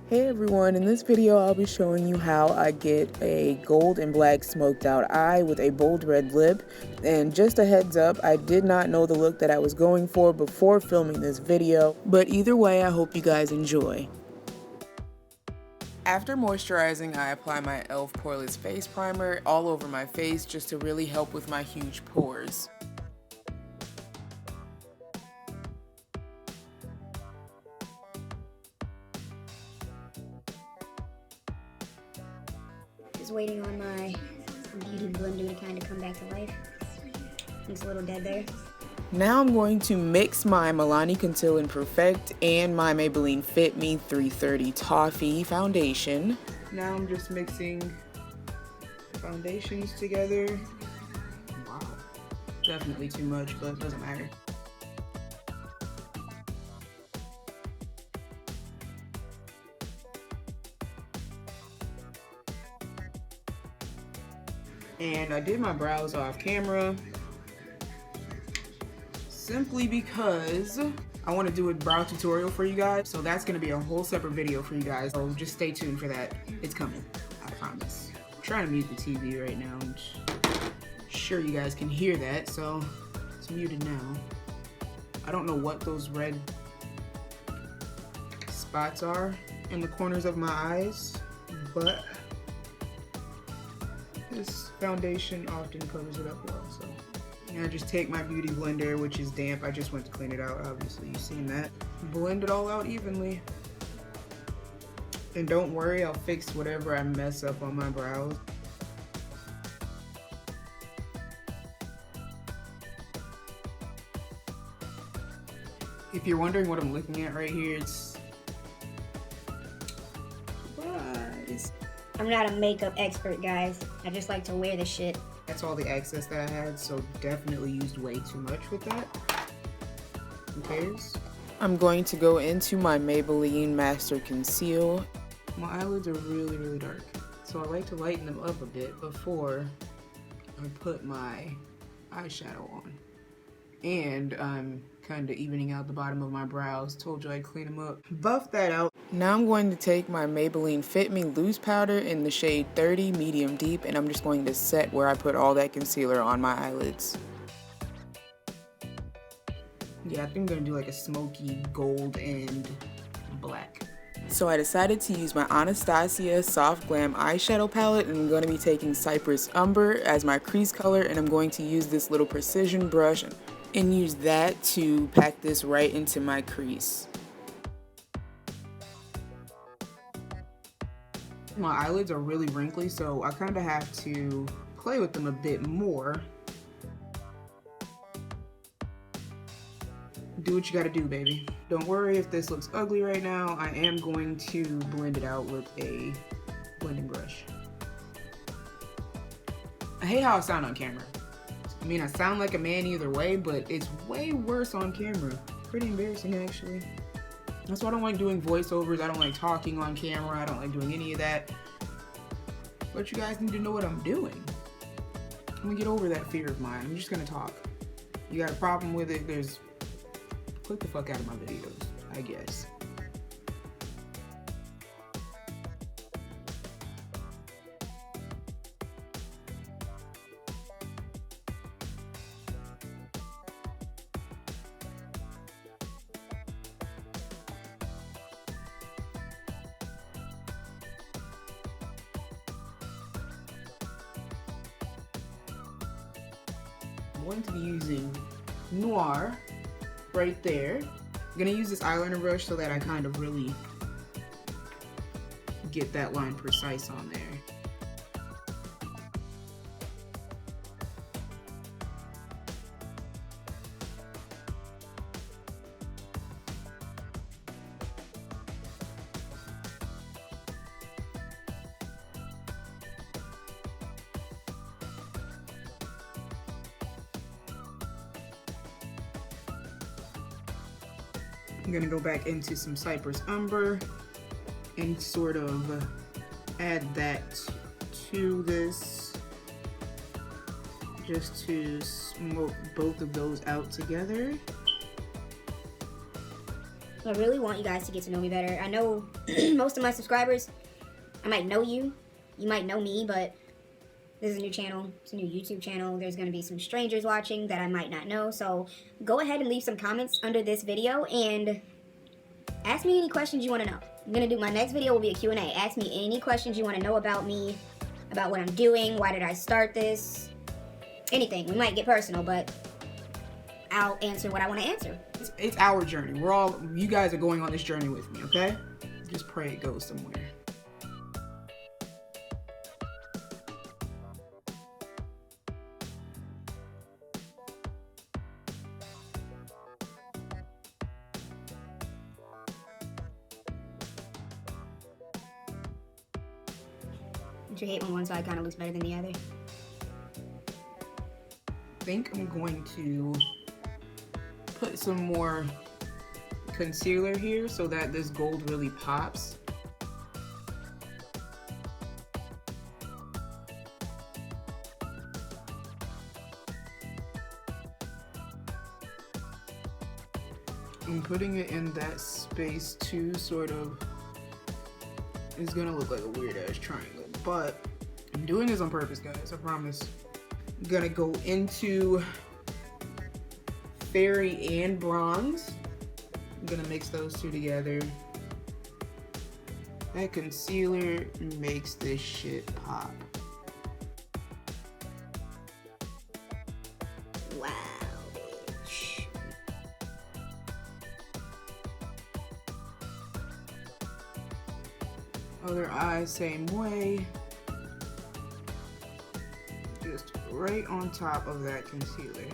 Hey everyone, in this video I'll be showing you how I get a gold and black smoked out eye with a bold red lip. And just a heads up, I did not know the look that I was going for before filming this video, but either way I hope you guys enjoy. After moisturizing, I apply my e.l.f. Poreless face primer all over my face just to really help with my huge pores. Just waiting on my beauty blender to kind of come back to life. It's a little dead there. Now I'm going to mix my Milani Conceal+Perfect and my Maybelline Fit Me 330 Toffee foundation. Now I'm just mixing foundations together. Wow, definitely too much, but it doesn't matter. And I did my brows off camera simply because I want to do a brow tutorial for you guys. So that's going to be a whole separate video for you guys. So just stay tuned for that. It's coming, I promise. I'm trying to mute the TV right now. I'm sure you guys can hear that. So it's muted now. I don't know what those red spots are in the corners of my eyes, but this foundation often covers it up well. So I just take my beauty blender, which is damp. I just went to clean it out, obviously you've seen that. Blend it all out evenly. And don't worry, I'll fix whatever I mess up on my brows. If you're wondering what I'm looking at right here, it's surprise. I'm not a makeup expert, guys. I just like to wear the shit. That's all the excess that I had, so definitely used way too much with that. Who cares? I'm going to go into my Maybelline Master Conceal. My eyelids are really, really dark, so I like to lighten them up a bit before I put my eyeshadow on. And I'm kind of evening out the bottom of my brows. Told you I'd clean them up. Buff that out. Now I'm going to take my Maybelline Fit Me loose powder in the shade 30 medium deep, and I'm just going to set where I put all that concealer on my eyelids. Yeah, I think I'm gonna do like a smoky gold and black. So I decided to use my Anastasia Soft Glam eyeshadow palette, and I'm going to be taking Cyprus Umber as my crease color, and I'm going to use this little precision brush and use that to pack this right into my crease. My eyelids are really wrinkly, so I kind of have to play with them a bit more. Do what you gotta do, baby. Don't worry if this looks ugly right now. I am going to blend it out with a blending brush. I hate how I sound on camera. I mean, I sound like a man either way, but it's way worse on camera. Pretty embarrassing, actually. That's why I don't like doing voiceovers. I don't like talking on camera. I don't like doing any of that. But you guys need to know what I'm doing. I'm gonna get over that fear of mine. I'm just gonna talk. You got a problem with it? Click the fuck out of my videos, I guess. I'm going to be using Noir right there. I'm gonna use this eyeliner brush so that I kind of really get that line precise on there. I'm gonna go back into some Cyprus Umber and sort of add that to this just to smoke both of those out together. I really want you guys to get to know me better. I know most of my subscribers, I might know you. You might know me, but this is a new channel. It's a new YouTube channel. There's going to be some strangers watching that I might not know. So go ahead and leave some comments under this video and ask me any questions you want to know. I'm going to do, my next video will be a Q&A. Ask me any questions you want to know about me, about what I'm doing, why did I start this, anything. We might get personal, but I'll answer what I want to answer. It's our journey. You guys are going on this journey with me, okay? Just pray it goes somewhere. Don't you hate when one side kind of looks better than the other? I think I'm going to put some more concealer here so that this gold really pops. I'm putting it in that space too, sort of. It's gonna look like a weird ass triangle, but I'm doing this on purpose, guys, I promise. I'm gonna go into Fairy and Bronze. I'm gonna mix those two together. That concealer makes this shit pop. Wow, bitch. Other eye, same way. Just right on top of that concealer.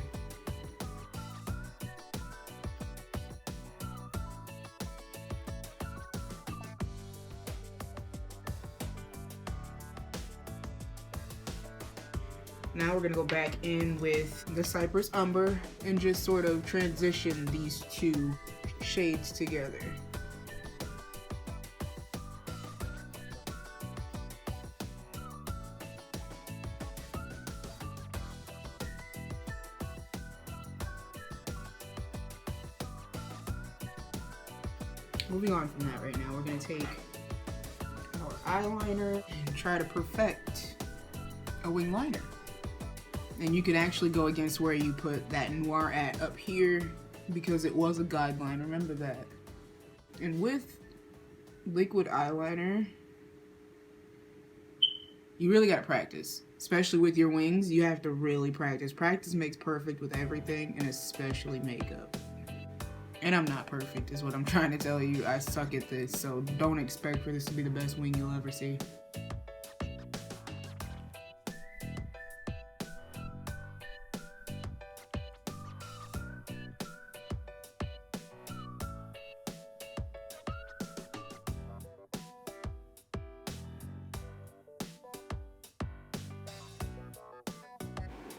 Now we're gonna go back in with the Cyprus Umber and just sort of transition these two shades together. Moving on from that right now, we're gonna take our eyeliner and try to perfect a wing liner. And you can actually go against where you put that Noir at up here because it was a guideline, remember that. And with liquid eyeliner, you really gotta practice. Especially with your wings, you have to really practice. Practice makes perfect with everything, and especially makeup. And I'm not perfect, is what I'm trying to tell you. I suck at this, so don't expect for this to be the best wing you'll ever see.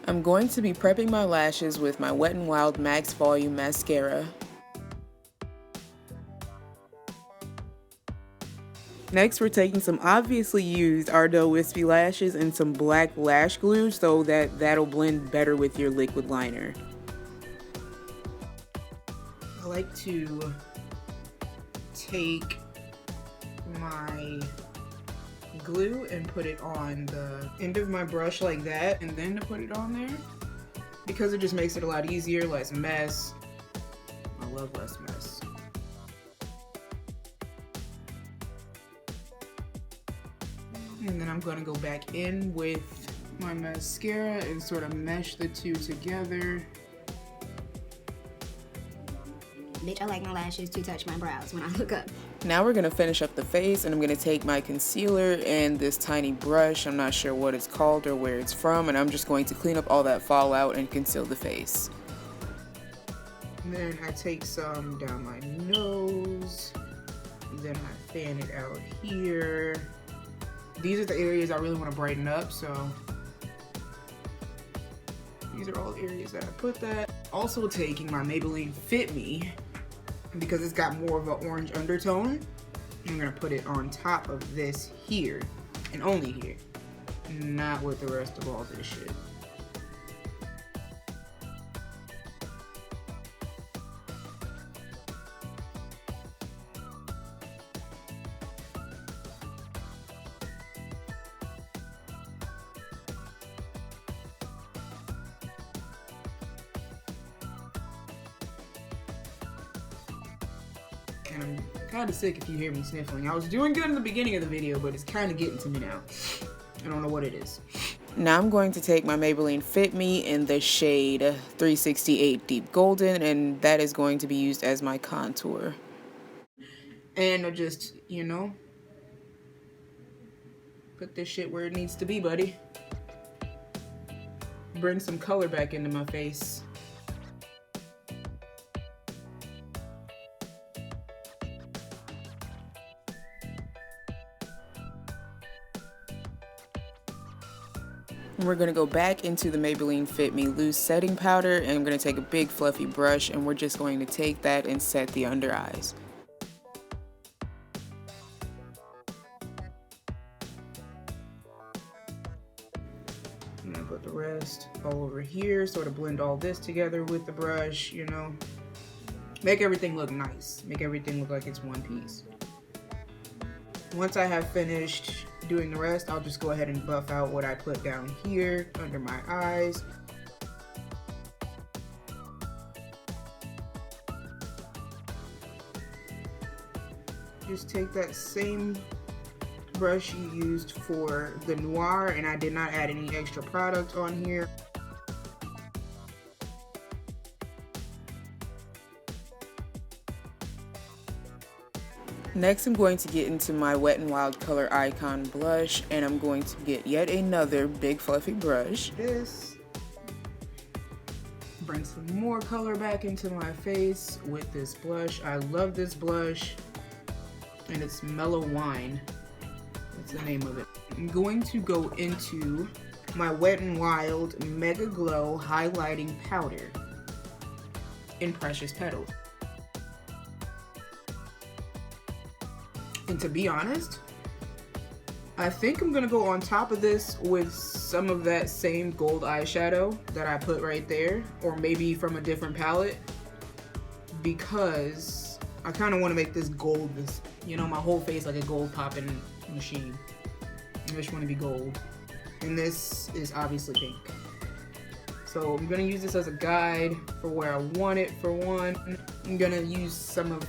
I'm going to be prepping my lashes with my Wet n Wild Max Volume Mascara. Next, we're taking some obviously used Ardell Wispy lashes and some black lash glue so that that'll blend better with your liquid liner. I like to take my glue and put it on the end of my brush like that, and then to put it on there because it just makes it a lot easier, less mess. I love less mess. And then I'm gonna go back in with my mascara and sort of mesh the two together. Bitch, I like my lashes to touch my brows when I look up. Now we're gonna finish up the face, and I'm gonna take my concealer and this tiny brush, I'm not sure what it's called or where it's from, and I'm just going to clean up all that fallout and conceal the face. And then I take some down my nose, and then I fan it out here. These are the areas I really want to brighten up, so these are all the areas that I put that. Also taking my Maybelline Fit Me, because it's got more of an orange undertone, I'm gonna put it on top of this here, and only here, not with the rest of all this shit. And I'm kind of sick if you hear me sniffling. I was doing good in the beginning of the video, but it's kind of getting to me now. I don't know what it is. Now I'm going to take my Maybelline Fit Me in the shade 368 Deep Golden, and that is going to be used as my contour. And I just, you know, put this shit where it needs to be, buddy. Bring some color back into my face. We're going to go back into the Maybelline Fit Me Loose Setting Powder, and I'm going to take a big fluffy brush, and we're just going to take that and set the under eyes. I'm going to put the rest all over here, sort of blend all this together with the brush, you know. Make everything look nice. Make everything look like it's one piece. Once I have finished doing the rest, I'll just go ahead and buff out what I put down here under my eyes. Just take that same brush you used for the Noir, and I did not add any extra product on here. Next, I'm going to get into my Wet n Wild Color Icon blush, and I'm going to get yet another big fluffy brush. Bring some more color back into my face with this blush. I love this blush, and it's Mellow Wine. That's the name of it. I'm going to go into my Wet n Wild Mega Glow Highlighting Powder in Precious Petals. And to be honest, I think I'm gonna go on top of this with some of that same gold eyeshadow that I put right there, or maybe from a different palette, because I kind of want to make this gold, you know, my whole face like a gold popping machine. I just want to be gold, and this is obviously pink. So I'm gonna use this as a guide for where I want it. For one, I'm gonna use some of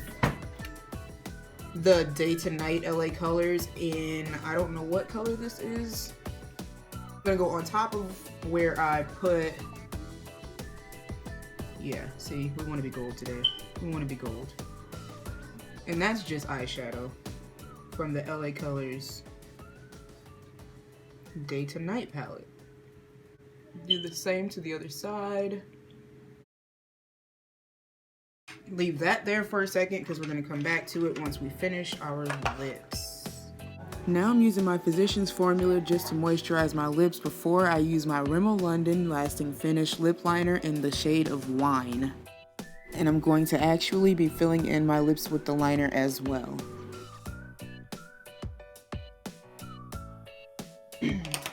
the Day to Night LA colors in, I don't know what color this is. I'm gonna go on top of where I put, yeah, see, we want to be gold today. We want to be gold. And that's just eyeshadow from the LA Colors Day to Night palette. Do the same to the other side. Leave that there for a second because we're going to come back to it once we finish our lips. Now I'm using my Physicians formula just to moisturize my lips before I use my Rimmel London Lasting Finish lip liner in the shade of Wine. And I'm going to actually be filling in my lips with the liner as well.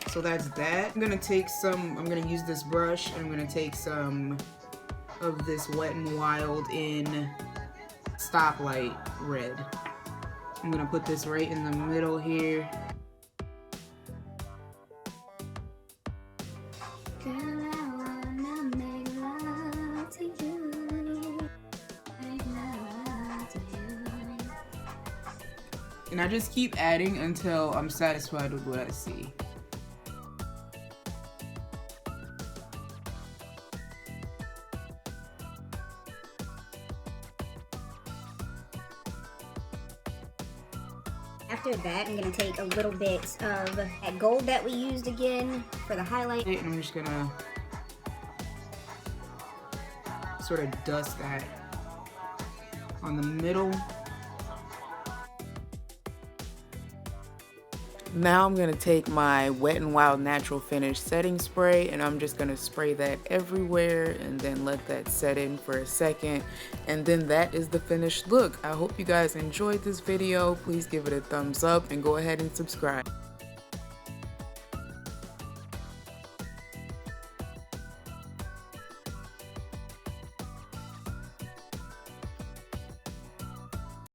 So that's that. I'm going to use this brush, and I'm going to take some of this Wet n Wild in Stoplight Red. I'm gonna put this right in the middle here. And I just keep adding until I'm satisfied with what I see. After that, I'm going to take a little bit of that gold that we used again for the highlight. And I'm just going to sort of dust that on the middle. Now I'm going to take my Wet n Wild Natural Finish setting spray, and I'm just going to spray that everywhere and then let that set in for a second, and then that is the finished look. I hope you guys enjoyed this video. Please give it a thumbs up and go ahead and subscribe.